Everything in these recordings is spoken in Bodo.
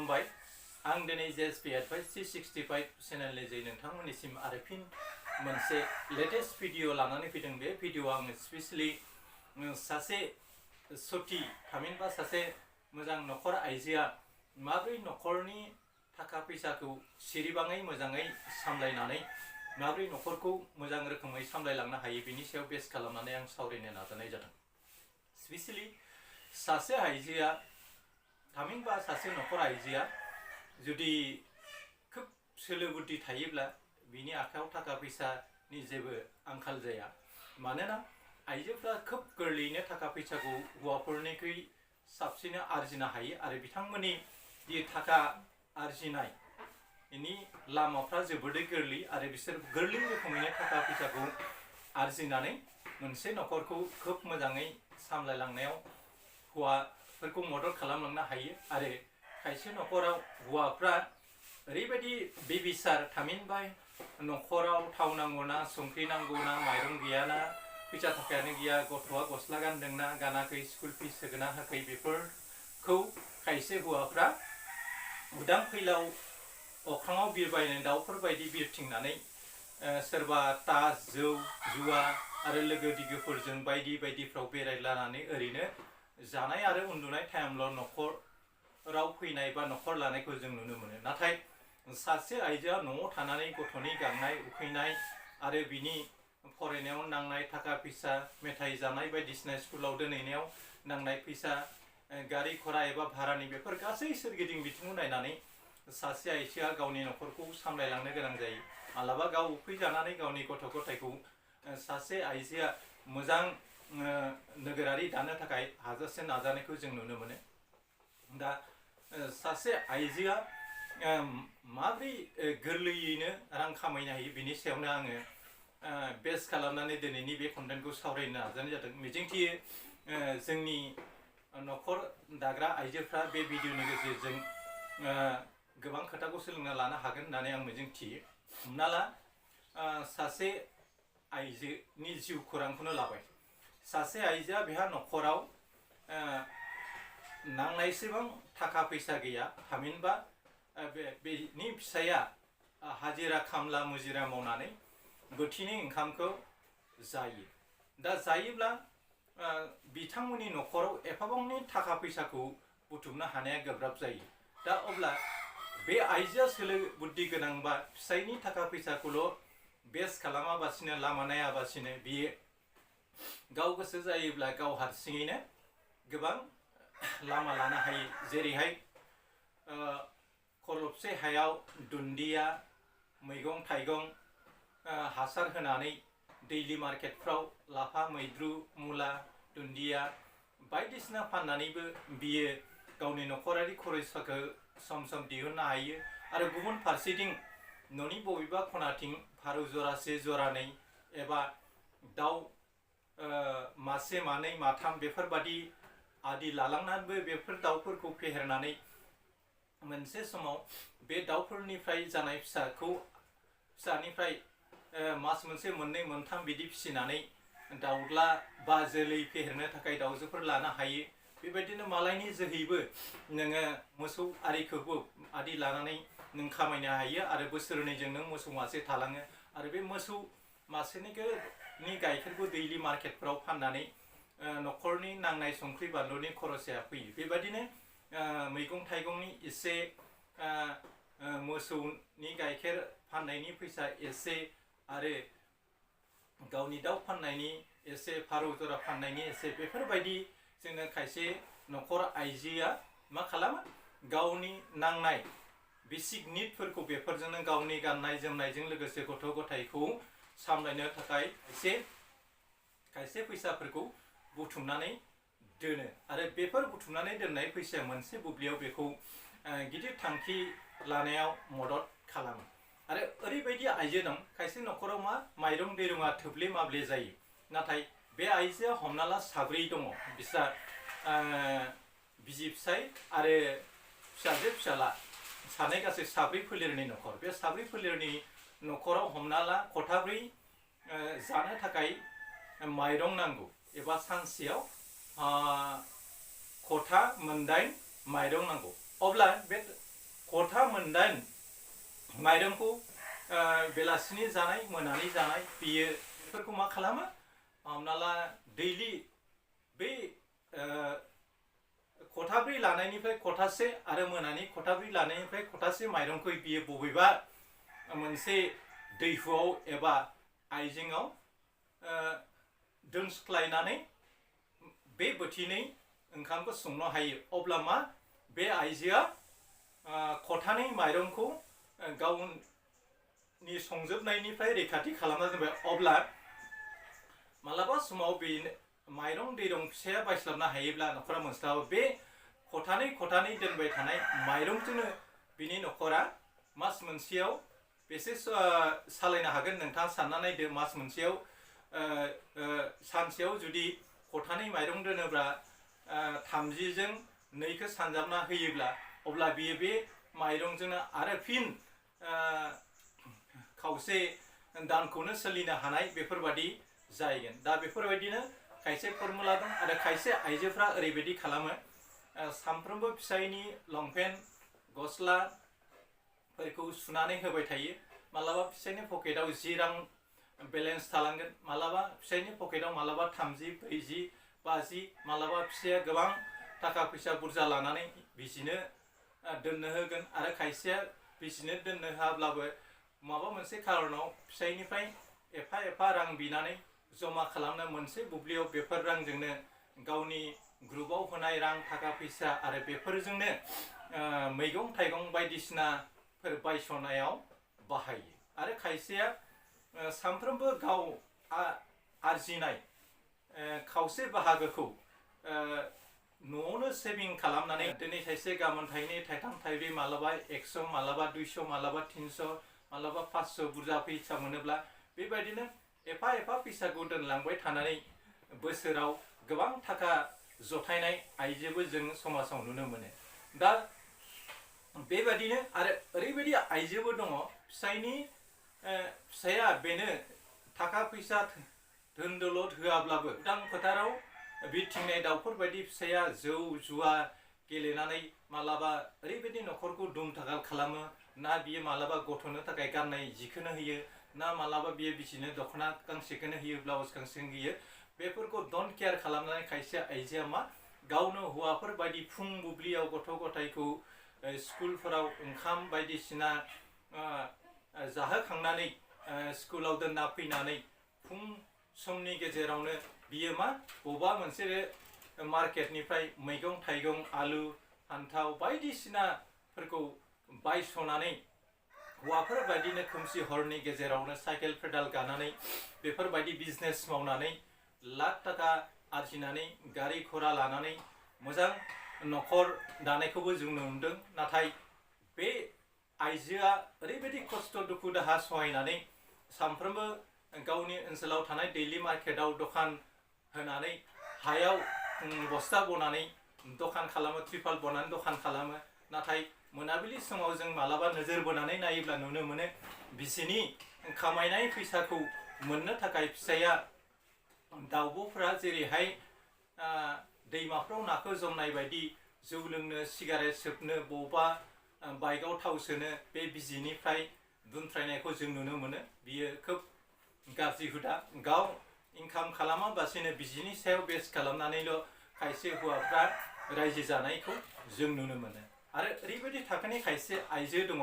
खुलुमबाय आं दिनै JSP Advice 365 चेनेलनि जे नोंथांमोननिसिम आरो फिन मोनसे लेटेस्ट भिडिअ लानानै फैदों। बे भिडिअ आङो स्पेशली सासे सती थामहिनबा सासे मोजां नखर आइजोआ माब्रै नखरनि थाखा फैसाखौ सिरिबाङै मोजाङै सामलायनानै माब्रै नखरखौ मोजां रोखोमै सामलायलांनो हायो बेनि सायाव बेस खालामनानै आं सावरायनो नाजानाय जादों। स्पेशली सासे आइजोआ थामहिनबा सासे नखर आइजोआ जुदि खोब सोलो बुद्धि थायोब्ला बिनि आखायाव थाखा फैसानि जेबो आंखाल जाया। मानोना आइजोफ्रा खोब गोरलैयैनो थाखा फैसाखौ हौवाफोरनिख्रुइ साबसिनै आरजिनो हायो आरो बिथांमोननि जि थाखा आरजिनायनि लामाफ्रा जोबोदै गोरलै आरो बिसोर गोरलै रोखोमैनो थाखा फैसाखौ आरजिनानै मोनसे नखरखौ खोब मोजाङै सामलायलांनायाव हौवाफोरखौ मदद खालामलांनो हायो। आरो खायसे नखराव हौवाफ्रा ओरैबायदि बेबिसार थामहिनबा नखराव थाव नांगौना संख्रि नांगौना माइरं गैयाना फैसा थाखायानो गैया, गथ'आ गस्ला गानदोंना गानाखै, स्कुल फिस होगोना होआखै, बेफोरखौ खायसे हौवाफ्रा उदां फैलाव अख्राङाव बिरबायनाय दाउफोर बायदि बिरथिंनानै सोरबा तास जौ जुवा आरो लोगो दिगोफोरजों बायदि बायदिफ्राव बेरायलानानै ओरैनो जानाय आरो उन्दुनाय टाइमल' नखराव फैनाय बा नखर लानायखौ जों नुनो मोनो। नाथाय सासे आइजोआ न'आव थानानै गथ'नि गांनाय उखैनाय आरो बिनि फरायनायाव नांनाय थाखा फैसा, मेथाइ जानाय बायदिसिना स्कुलाव दोनहैनायाव नांनाय फैसा, गारि घरा एबा भारानि बेफोर गासै सोरगिदिं बिथिंखौ नायनानै सासे आइजोआ गावनि नखरखौ सामलायलांनो गोनां जायो। मालाबा गाव उखैजानानै गावनि गथ' गथायखौ सासे आइजोआ मोजां नोगोरारि दानो थाखाय हाजासे नाजानायखौ जों नुनो मोनो। दा सासे आइजोआ माबोरै गोरलैयैनो रां खामायनो हायो बिनि सायावनो आङो बेस खालामनानै दिनैनि बे कन्टेन्टखौ सावरायनो नाजानाय जादों। मिजिंथियो जोंनि नखर दाग्रा आइजोफ्रा बे भिडिअनि गेजेरजों गोबां खोथाखौ सोलोंना लानो हागोन होननानै आं मिजिंथियो। हमना ला सासे आइजोनि जिउ खौरांखौनो लाबाय। सासे आइजोआ बेहा नखराव नांनायसेबां थाखा फैसा गैया, थामहिनबा बेनि फिसाया हाजिरा खामला मुजिरा मावनानै बोथिनै ओंखामखौ जायो। दा जायोब्ला बिथांमोननि नखराव एफाबांनि थाखा फैसाखौ बुथुमनो हानाया गोब्राब जायो। दा अब्ला बे आइजोआ सोलो बुद्धि गोनांबा फिसायनि थाखा फैसाखौल' बेस खालामाबासिनो लामा नायाबासिनो बियो गाव गोसो जायोब्ला गाव हारसिङैनो गोबां लामा लानो हायो। जेरैहाय खरलबसे हायाव दुन्दिया, मैगं थाइगं हासार होनानै दैलि मार्केटफ्राव लाफा, मैद्रु, मुला, दुन्दिया बायदिसिना फाननानैबो बियो गावनि नखरारि खरसाखौ सम सम दिहुननो हायो। आरो गुबुन फारसेथिं न'नि बबेबा खनाथिं फारौ जरासे जरानै एबा दाउ मासे मानै माथाम बेफोरबादि आदि लालांनानैबो बेफोर दाउफोरखौ फेहेरनानै मोनसे समाव बे दाउफोरनिफ्राय जानाय फिसानिफ्राय मास मोनसे मोननै मोनथाम बिदि फिसिनानै दाउला बा जोलै फेहेरनो थाखाय दाउजोफोर लानो हायो। बेबायदिनो मालायनि जोहैबो नोङो मोसौ आरिखौबो आदि लानानै नों खामायनो हायो आरो बोसोरनैजों नों मोसौ मासे थालाङो आरो बे मोसौ मासेनि गाइखेरखौ दैलि मार्केटफ्राव फाननानै नखरनि नांनाय संख्रि बानलुनि खरसाया फैयो। बेबायदिनो मैगं थाइगंनि एसे, मोसौनि गाइखेर फाननायनि फैसा एसे आरो गावनि दाउ फाननायनि एसे, फारौ जरा फाननायनि एसे, बेफोरबायदि जोङो खायसे नखर आइजोआ मा खालामो गावनि नांनाय बेसिक निडफोरखौ बेफोरजोंनो गावनि गाननाय जोमनायजों लोगोसे गथ' गथायखौ सामलायनो थाखाय खायसे फैसाफोरखौ बुथुमनानै दोनो आरो बेफोर बुथुमनानै दोननाय फैसाया मोनसे बुब्लियाव बेखौ गिदिर थांखि लानायाव मदद खालामो। आरो ओरैबायदि आइजो दं खायसे नखराव मा माइरं दैरङा थोब्ले माब्ले जायो। नाथाय बे आइजोआ हमना ला साब्रै दङ, बिस्रा बिसि फिसाय आरो फिसाजो फिसाला सानै गासै साब्रै फोलेरनि नखर। बे साब्रै फोलेरनि नखराव हमना ला खथाब्रै जानो थाखाय माइरं नांगौ एबा सानसेयाव खथा मोनदाइन माइरं नांगौ। अब्ला बे खथा मोनदाइन माइरंखौ बेलासिनि जानाय मोनानि जानाय बेफोरखौ मा खालामो हमना ला दैलि बे खथाब्रै लानायनिफ्राय खथासे आरो मोनानि खथाब्रै लानायनिफ्राय खथासे माइरंखौ बियो बबेबा मोनसे दैहुआव एबा आइजेंआव दोनस्लायनानै बे बोथिनै ओंखामखौ संनो हायो अब्ला मा बे आइजोआ खथानै माइरंखौ गावनि संजोबनायनिफ्राय रैखाथि खालामना दोनबाय अब्ला मालाबा समाव बे माइरं दैरं फिसाया बायस्लाबनो हायोब्ला न'खरा मोनस्लाबो बे खथानै दोनबाय थानाय माइरंजोंनो बिनि न'खरा मास मोनसेयाव बेसे सालायनो हागोन नोंथाङा सानना नायदो मास मोनसेयाव सानसेयाव जुदि खथानै माइरं दोनोब्ला 30जों 2खौ सानजाबना होयोब्ला अब्ला बियो बे माइरंजोंनो आरो फिन खावसे दानखौनो सोलिनो हानाय बेफोरबादि जाहैगोन दा बेफोरबायदिनो खायसे फर्मुला दं आरो खायसे आइजोफ्रा ओरैबायदि खालामो सानफ्रोमबो फिसायनि लंपेन्ट गस्लाफोरखौ सुनानै होबाय थायो मालाबा फिसायनि पकेटाव 10 रां बेलेन्स थालांगोन मालाबा फिसायनि पकेटाव मालाबा 30 40 50 मालाबा फिसाया गोबां थाखा फैसा बुरजा लानानै बिसिनो दोननो होगोन आरो खायसेया बिसिनो दोननो होआब्लाबो माबा मोनसे खारनाव फिसायनिफ्राय एफा रां बिनानै जमा खालामनो मोनसे बुब्लियाव बेफोर रांजोंनो गावनि ग्रुपआव होनाय रां थाखा फैसा आरो बेफोरजोंनो मैगं थाइगं बायदिसिनाफोर बायसनायाव बाहायो आरो खायसेया सानफ्रोमबो गाव आरजिनाय खावसे बाहागोखौ न'आवनो सेभिं खालामनानै दिनै थाइसे गाबोन थाइनै थाइथाम थाइब्रै मालाबा 100 मालाबा 200 मालाबा 300 मालाबा 500 बुरजा फैसा मोनोब्ला बेबायदिनो एफा फैसाखौ दोनलांबाय थानानै बोसोराव गोबां थाखा जथायनाय आइजोबो जों समाजाव नुनो मोनो दा बेबायदिनो आरो ओरैबायदि आइजोबो दङ फिसाया बेनो थाखा फैसा धोन दौलत होआब्लाबो उदां फोथाराव बिरथिंनाय दाउफोर बायदि फिसाया जौ जुवा गेलेनानै मालाबा ओरैबायदि न'खरखौ दुमदाखाल खालामो ना बियो मालाबा गथ'नो थाखाय गाननाय जिखौनो होयो ना मालाबा बियो बिसिनो दख'ना गांसेखौनो होयो ब्लाउस गांसे होयो बेफोरखौ डन्ट केयार खालामनानै खायसे आइजोआ मा गावनो हौवाफोर बायदि फुं बुब्लियाव गथ' गथायखौ स्कुलफोराव ओंखाम बायदिसिना जाहोखांनानै स्कुलाव दोनना फैनानै फुं समनि गेजेरावनो बियो मा बबेबा मोनसे मार्केटनिफ्राय मैगं थाइगं आलु फान्थाव बायदिसिनाफोरखौ बायसनानै हौवाफोर बायदिनो खोमसि हरनि गेजेरावनो साइकेल पेडाल गानानै बेफोरबायदि बिजनेस मावनानै लाख थाखा आरजिनानै गारि घोड़ा लानानै मोजां न'खर दानायखौबो जों नुदों नाथाय बे आइजोआ ओरैबायदि खस्थ' दुखु दाहा सहायनानै सानफ्रोमबो गावनि ओनसोलाव थानाय दैलि मार्केटाव दखान होनानै हायाव बस्ता बनानै दखान खालामो त्रिपाल बनानै दखान खालामो नाथाय मोनाबिलि समाव जों मालाबा नोजोर बोनानै नायोब्ला नुनो मोनो बिसिनि खामायनाय फैसाखौ मोननो थाखाय फिसाया दाउब'फोरा जेरैहाय दैमाफ्राव नाखौ जमनाय बायदि जौ लोंनो सिगारेट सोबनो बबेबा बाइकआव थाव सोनो बे बिजिनिफ्राय दुनथ्रायनायखौ जों नुनो मोनो बियो खोब गाज्रि हुदा गाव इनकाम खालामाबासिनो बिजिनि सायाव बेस खालामनानैल' खायसे हौवाफ्रा रायजो जानायखौ जों नुनो मोनो आरो ओरैबायदि थाखोनि खायसे आइजो दङ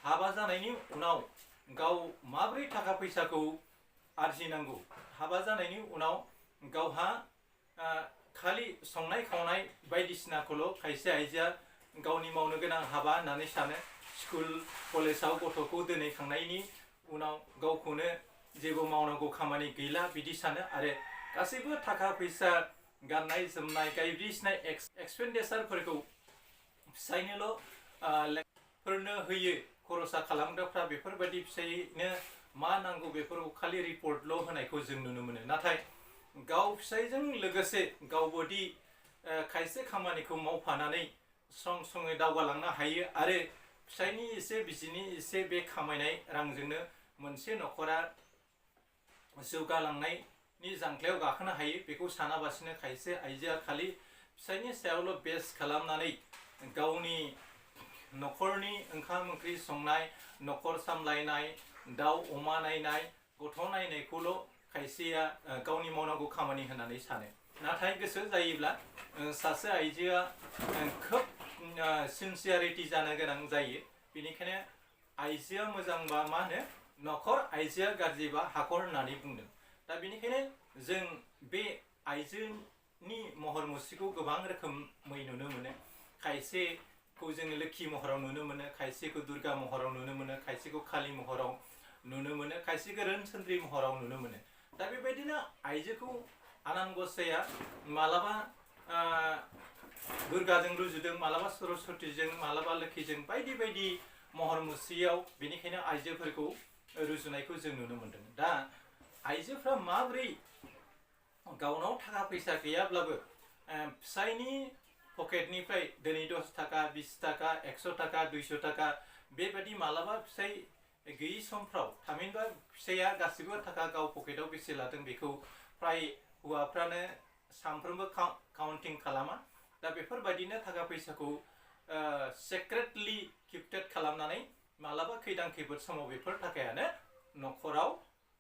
हाबा जानायनि उनाव गाव माबोरै थाखा फैसाखौ आरजिनांगौ हाबा जानायनि उनाव गावहा खालि संनाय खावनाय बायदिसिनाखौल' खायसे आइजोआ गावनि मावनो गोनां हाबा होननानै सानो स्कुल कलेजाव गथ'खौ दोनहैखांनायनि उनाव गावखौनो जेबो मावनांगौ खामानि गैला बिदि सानो आरो गासैबो थाखा फैसा गाननाय जोमनाय बायदिसिना एक्सपेन्डिचारफोरखौ फिसायनोल' फोरनो होयो खरसा खालामग्राफ्रा बेफोरबायदि फिसायनो मा नांगौ बेफोरखौ खालि रिपर्टल' होनायखौ जों नुनो मोनो नाथाय गाव फिसायजों लोगोसे गावबोदि खायसे खामानिखौ मावफानानै सङै दावगालांनो हायो आरो फिसायनि एसे बिसिनि एसे बे खामायनाय रांजोंनो मोनसे न'खरा जौगालांनायनि जांख्लायाव गाखोनो हायो बेखौ सानाबासिनो खायसे आइजोआ खालि फिसायनि सायावल' बेस खालामनानै गावनि न'खरनि ओंखाम ओंख्रि संनाय न'खर सामलायनाय दाउ अमा नायनाय गथ' नायनायखौल' खायसेया गावनि मावनांगौ खामानि होननानै सानो नाथाय गोसो जायोब्ला सासे आइजोआ खोब सिनसियारिटि जानो गोनां जायो बेनिखायनो आइजोआ मोजांबा मा होनो न'खर आइजोआ गाज्रिबा हाखर होननानै बुंदों दा बेनिखायनो जों बे आइजोनि महर मुस्रिखौ गोबां रोखोमै नुनो मोनो खायसेखौ जों लोखि महराव नुनो मोनो खायसेखौ दुर्गा महराव नुनो मोनो खायसेखौ काली महराव नुनो मोनो खायसेखौ रोनसोन्द्रि महराव नुनो मोनो दा बेबायदिनो आइजोखौ आनान गसाइया मालाबा दुर्गाजों रुजुदों मालाबा सरस्वतीजों मालाबा लोखिजों बायदि बायदि महर मुस्रियाव बेनिखायनो आइजोफोरखौ रुजुनायखौ जों नुनो मोन्दों दा आइजोफ्रा माबोरै गावनाव थाखा फैसा गैयाब्लाबो फिसायनि पकेटनिफ्राय दिनै 10 थाखा 20 थाखा 100 थाखा 200 थाखा बेबायदि मालाबा फिसाय गैयि समफ्राव थामहिनबा फिसाया गासिबो थाखा गाव पकेटाव बेसे लादों बेखौ फ्राय हौवाफ्रानो सानफ्रोमबो काउन्टिं खालामा दा बेफोरबायदिनो थाखा फैसाखौ सेक्रेटलि किपटेड खालामनानै मालाबा खैदां खैफोद समाव बेफोर थाखायानो न'खराव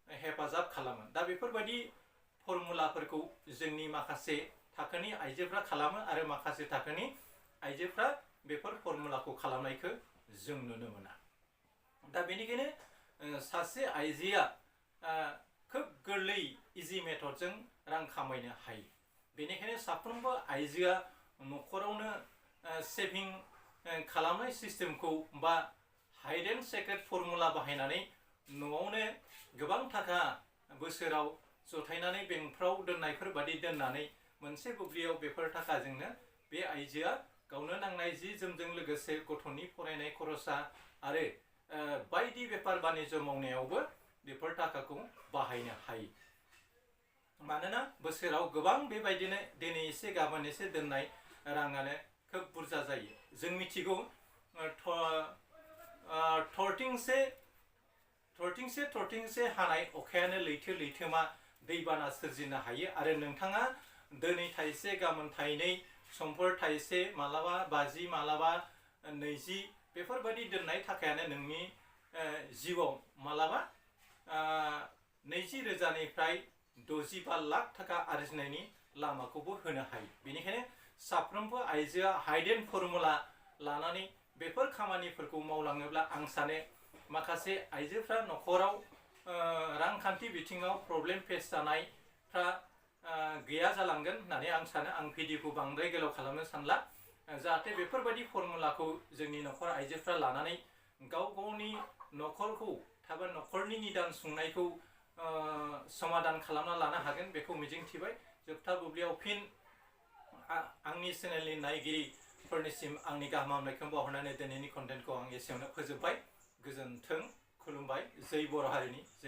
हेफाजाब खालामो दा बेफोरबायदि फर्मुलाफोरखौ जोंनि माखासे थाखोनि आइजोफ्रा खालामो आरो माखासे थाखोनि आइजोफ्रा बेफोर फर्मुलाखौ खालामनायखौ जों नुनो मोना दा बेनिखायनो सासे आइजोआ खोब गोरलै इजि मेथडजों रां खामायनो हायो बेनिखायनो साफ्रोमबो आइजोआ न'खरावनो सेभिं खालामनाय सिस्टेमखौ बा हाइड एन्ड सेक्रेट फर्मुला बाहायनानै न'आवनो गोबां थाखा बोसोराव जथायनानै बेंकफ्राव दोननायफोर बादि दोननानै मोनसे बुब्लियाव बेफोर थाखाजोंनो बे आइजोआ गावनो नांनाय जि जोमजों लोगोसे गथ'नि फरायनाय खरसा आरो बायदि बेफार बानिज्य मावनायावबो बेफोर थाखाखौ बाहायनो हायो मानोना बोसोराव गोबां बेबायदिनो दिनै एसे गाबोन एसे दोननाय राङानो खोब बुरजा जायो जों मिथिगौ थरथिंसे हानाय अखायानो लैथो लैथोमा दैबाना सोरजिनो हायो आरो नोंथाङा दिनै थाइसे गाबोन थाइनै समफोर थाइसे मालाबा 50 मालाबा 20 बेफोरबायदि दोननाय थाखायानो नोंनि जिउआव मालाबा 20,000निफ्राय 65 लाख थाखा आरजिनायनि लामाखौबो होनो हायो बेनिखायनो साफ्रोमबो आइजोआ हाइड एन्ड फर्मुला लानानै बेफोर खामानिफोरखौ मावलाङोब्ला आं सानो माखासे आइजोफ्रा न'खराव रांखान्थि बिथिङाव प्रब्लेम फेस जानायफ्रा गैया जालांगोन होननानै आं सानो आं भिडिअखौ बांद्राय गोलाव खालामनो सानला जाहाथे बेफोरबायदि फर्मुलाखौ जोंनि न'खर आइजोफ्रा लानानै गाव गावनि न'खरखौ थाबा न'खरनि निदान सुंनायखौ समाधान खालामना लानो हागोन बेखौ मिजिंथिबाय जोबथा बुब्लियाव फिन आंनि चेनेलनि नायगिरिफोरनिसिम आंनि गाहाम हामलायनायखौ बावहरनानै दिनैनि कन्टेन्टखौ आं एसेयावनो फोजोबबाय गोजोन्थों खुलुमबाय जै बर' हारिनि जै